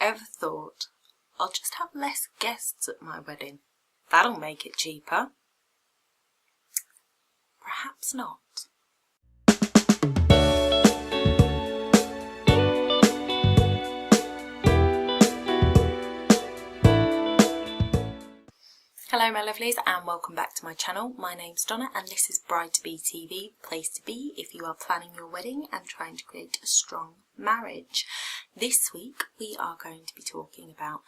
Ever thought, I'll just have less guests at my wedding? That'll make it cheaper. Perhaps not. Hello my lovelies and welcome back to my channel. My name's Donna and this is Bride to Be TV, place to be if you are planning your wedding and trying to create a strong marriage. This week we are going to be talking about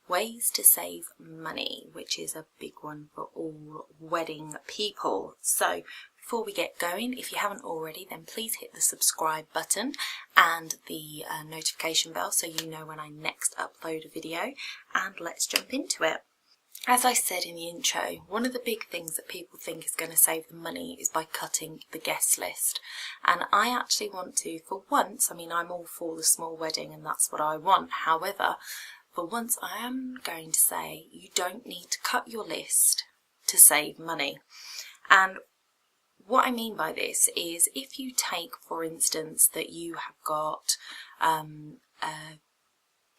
ways to save money, which is a big one for all wedding people. So before we get going, if you haven't already, then please hit the subscribe button and the notification bell so you know when I next upload a video, and let's jump into it. As I said in the intro, one of the big things that people think is going to save them money is by cutting the guest list. And I actually want to, for once, I mean I'm all for the small wedding and that's what I want. However, for once I am going to say you don't need to cut your list to save money. And what I mean by this is if you take, for instance, that you have got a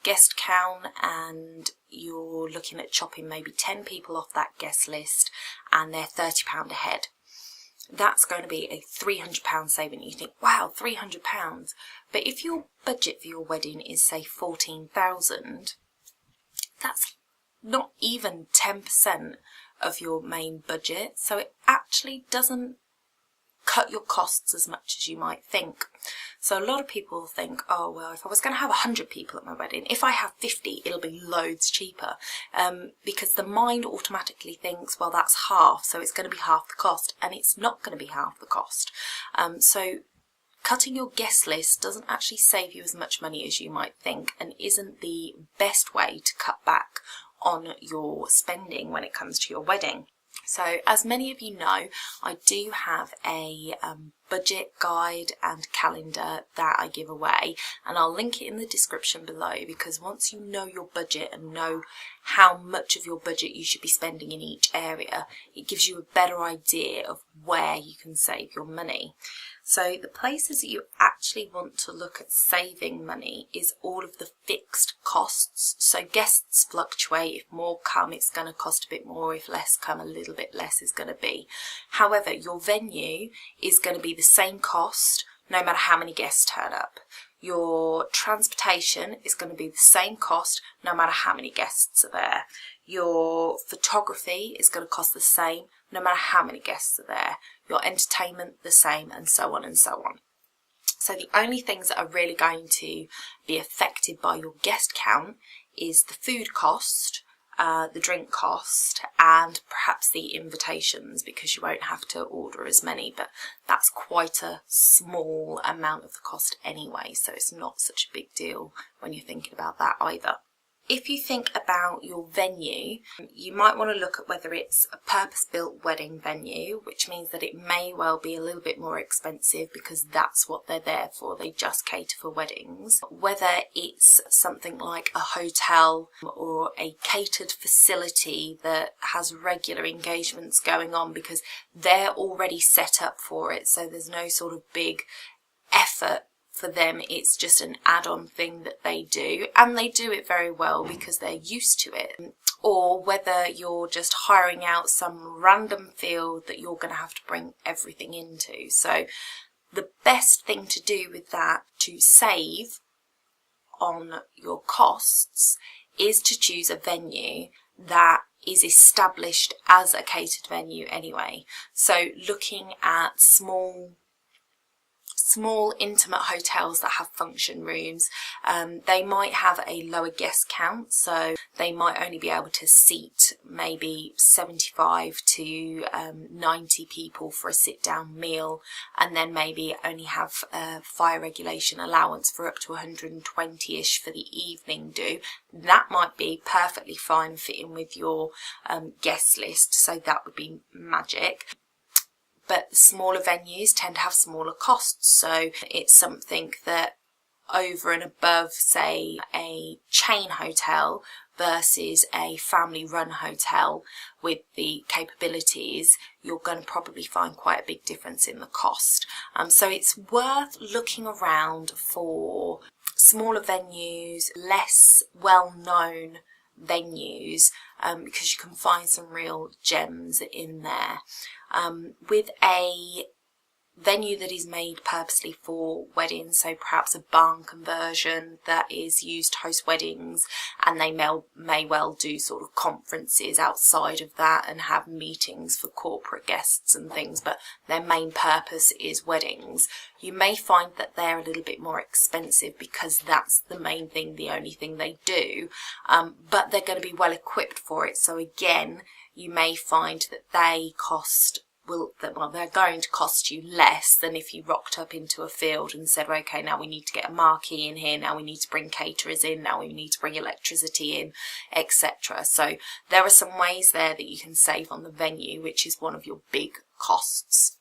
guest count and you're looking at chopping maybe 10 people off that guest list and they're £30 ahead. That's going to be a £300 saving. You think, wow, £300. But if your budget for your wedding is say 14,000, that's not even 10% of your main budget. So it actually doesn't cut your costs as much as you might think. So a lot of people think, oh well, if I was going to have 100 people at my wedding, if I have 50 it'll be loads cheaper, because the mind automatically thinks, well that's half, so it's going to be half the cost, and it's not going to be half the cost. So cutting your guest list doesn't actually save you as much money as you might think, and isn't the best way to cut back on your spending when it comes to your wedding. So as many of you know, I do have a budget guide and calendar that I give away, and I'll link it in the description below, because once you know your budget and know how much of your budget you should be spending in each area, it gives you a better idea of where you can save your money. So the places that you actually want to look at saving money is all of the fixed costs. So guests fluctuate. If more come, it's going to cost a bit more. If less come, a little bit less is going to be. However, your venue is going to be the same cost no matter how many guests turn up. Your transportation is going to be the same cost no matter how many guests are there. Your photography is going to cost the same no matter how many guests are there. Your entertainment the same, and so on and so on. So the only things that are really going to be affected by your guest count is the food cost, the drink cost, and perhaps the invitations, because you won't have to order as many, but that's quite a small amount of the cost anyway, so it's not such a big deal when you're thinking about that either. If you think about your venue, you might want to look at whether it's a purpose-built wedding venue, which means that it may well be a little bit more expensive because that's what they're there for. They just cater for weddings. Whether it's something like a hotel or a catered facility that has regular engagements going on because they're already set up for it, so there's no sort of big effort for them, it's just an add-on thing that they do, and they do it very well because they're used to it. Or whether you're just hiring out some random field that you're going to have to bring everything into. So the best thing to do with that to save on your costs is to choose a venue that is established as a catered venue anyway. So looking at small intimate hotels that have function rooms, they might have a lower guest count, so they might only be able to seat maybe 75 to 90 people for a sit-down meal, and then maybe only have fire regulation allowance for up to 120-ish for the evening do. That might be perfectly fine fitting with your guest list, so that would be magic. But smaller venues tend to have smaller costs, so it's something that over and above, say, a chain hotel versus a family-run hotel with the capabilities, you're going to probably find quite a big difference in the cost. So it's worth looking around for smaller venues, less well-known venues, because you can find some real gems in there. With a venue that is made purposely for weddings, so perhaps a barn conversion that is used to host weddings, and they may well do sort of conferences outside of that and have meetings for corporate guests and things, but their main purpose is weddings. You may find that they're a little bit more expensive because that's the main thing, the only thing they do, but they're going to be well equipped for it. So again, you may find that they they're going to cost you less than if you rocked up into a field and said, okay, now we need to get a marquee in here, now we need to bring caterers in, now we need to bring electricity in, etc. So there are some ways there that you can save on the venue, which is one of your big costs.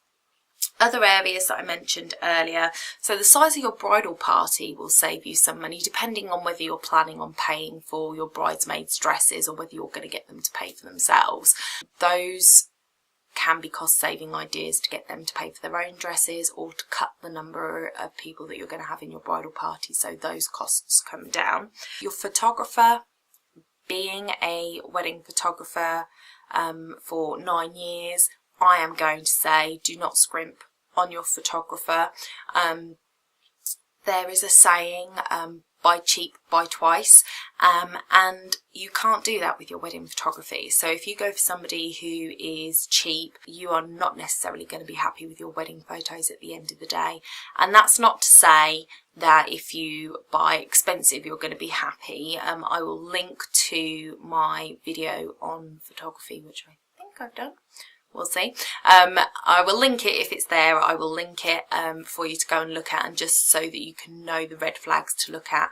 Other areas that I mentioned earlier, so the size of your bridal party will save you some money, depending on whether you're planning on paying for your bridesmaids' dresses or whether you're going to get them to pay for themselves. Those can be cost-saving ideas to get them to pay for their own dresses or to cut the number of people that you're going to have in your bridal party, so those costs come down. Your photographer, being a wedding photographer for 9 years, I am going to say do not scrimp on your photographer. There is a saying, buy cheap, buy twice, and you can't do that with your wedding photography. So if you go for somebody who is cheap, you are not necessarily going to be happy with your wedding photos at the end of the day. And that's not to say that if you buy expensive you're going to be happy. I will link to my video on photography, which I think I've done. We'll see. I will link it if it's there. I will link it for you to go and look at, and just so that you can know the red flags to look at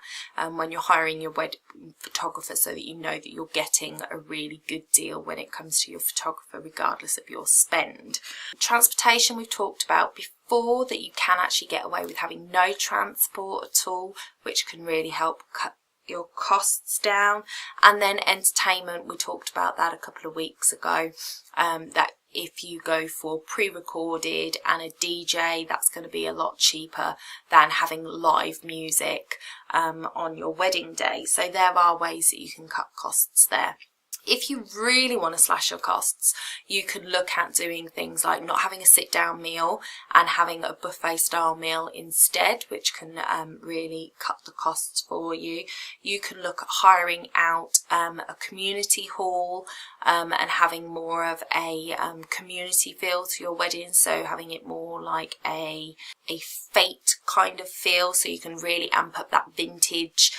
when you're hiring your wedding photographer, so that you know that you're getting a really good deal when it comes to your photographer, regardless of your spend. Transportation we've talked about before, that you can actually get away with having no transport at all, which can really help cut your costs down. And then entertainment, we talked about that a couple of weeks ago, that if you go for pre-recorded and a DJ, that's going to be a lot cheaper than having live music on your wedding day. So there are ways that you can cut costs there. If you really want to slash your costs, you could look at doing things like not having a sit-down meal and having a buffet style meal instead, which can really cut the costs for you. You can look at hiring out a community hall and having more of a community feel to your wedding, so having it more like a fete kind of feel, so you can really amp up that vintage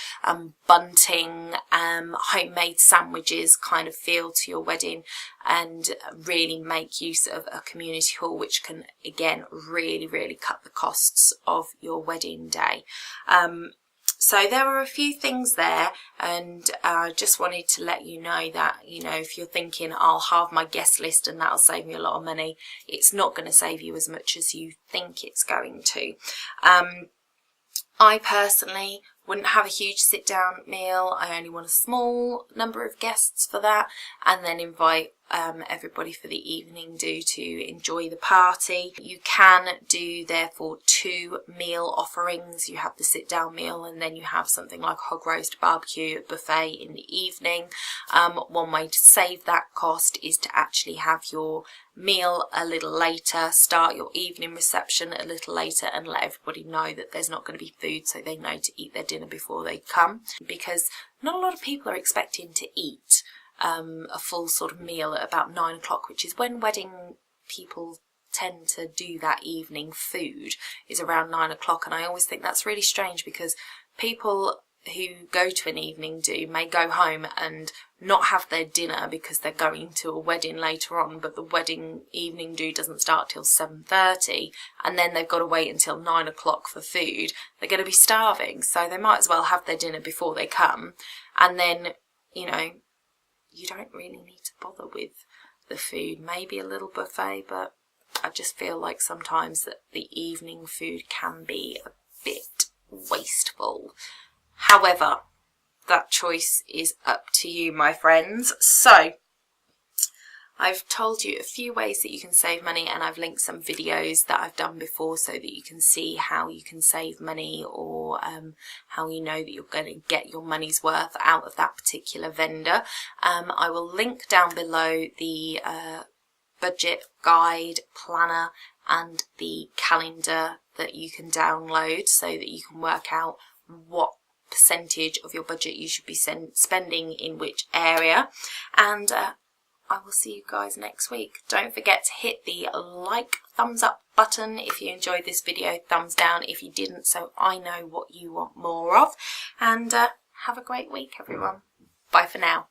bunting, homemade sandwiches kind of feel to your wedding, and really make use of a community hall, which can again really cut the costs of your wedding day. So there are a few things there, and I just wanted to let you know that, you know, if you're thinking I'll halve my guest list and that'll save me a lot of money, it's not going to save you as much as you think it's going to. I personally wouldn't have a huge sit down meal. I only want a small number of guests for that, and then invite everybody for the evening to enjoy the party. You can do therefore 2 meal offerings. You have the sit down meal, and then you have something like hog roast, barbecue, buffet in the evening. One way to save that cost is to actually have your meal a little later, start your evening reception a little later, and let everybody know that there's not going to be food, so they know to eat their dinner before they come, because not a lot of people are expecting to eat a full sort of meal at about 9 o'clock, which is when wedding people tend to do that evening food, is around 9 o'clock. And I always think that's really strange, because people who go to an evening do may go home and not have their dinner because they're going to a wedding later on, but the wedding evening do doesn't start till 7:30, and then they've got to wait until 9 o'clock for food. They're going to be starving, so they might as well have their dinner before they come, and then, you know, you don't really need to bother with the food. Maybe a little buffet, but I just feel like sometimes that the evening food can be a bit wasteful. However, that choice is up to you, my friends. So I've told you a few ways that you can save money, and I've linked some videos that I've done before so that you can see how you can save money, or how you know that you're going to get your money's worth out of that particular vendor. I will link down below the budget guide, planner and the calendar that you can download so that you can work out what percentage of your budget you should be spending in which area. And I will see you guys next week. Don't forget to hit the like, thumbs up button if you enjoyed this video, thumbs down if you didn't, so I know what you want more of. And have a great week, everyone. Bye for now.